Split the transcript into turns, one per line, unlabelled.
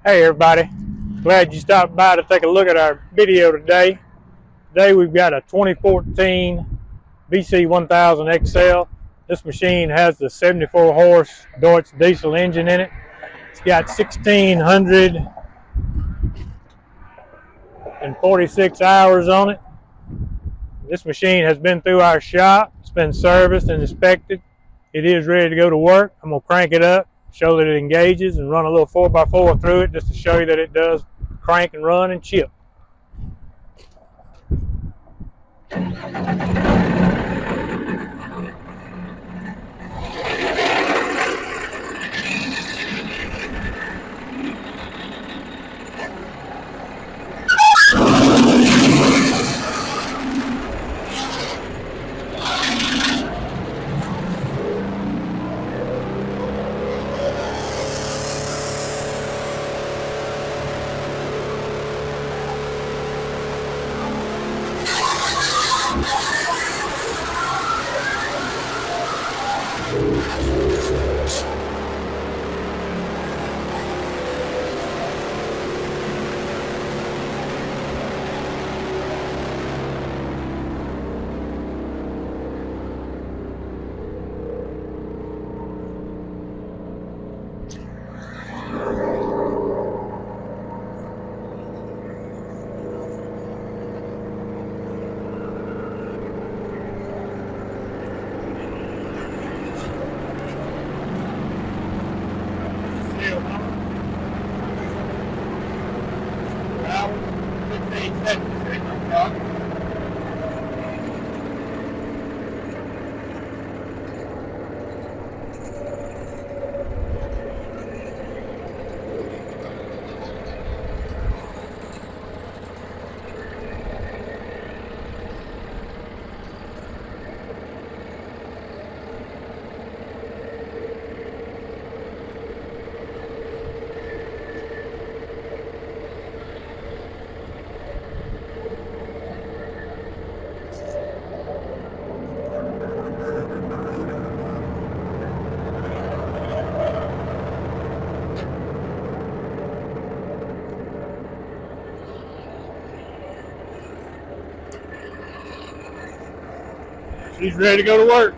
Hey everybody, glad you stopped by to take a look at our video today. Today we've got a 2014 BC1000XL. This machine has the 74 horse Deutz diesel engine in it. It's got 1,646 hours on it. This machine has been through our shop. It's been serviced and inspected. It is ready to go to work. I'm going to crank it up, show that it engages, and run a little 4x4 through it just to show you that it does crank and run and chip. She's ready to go to work.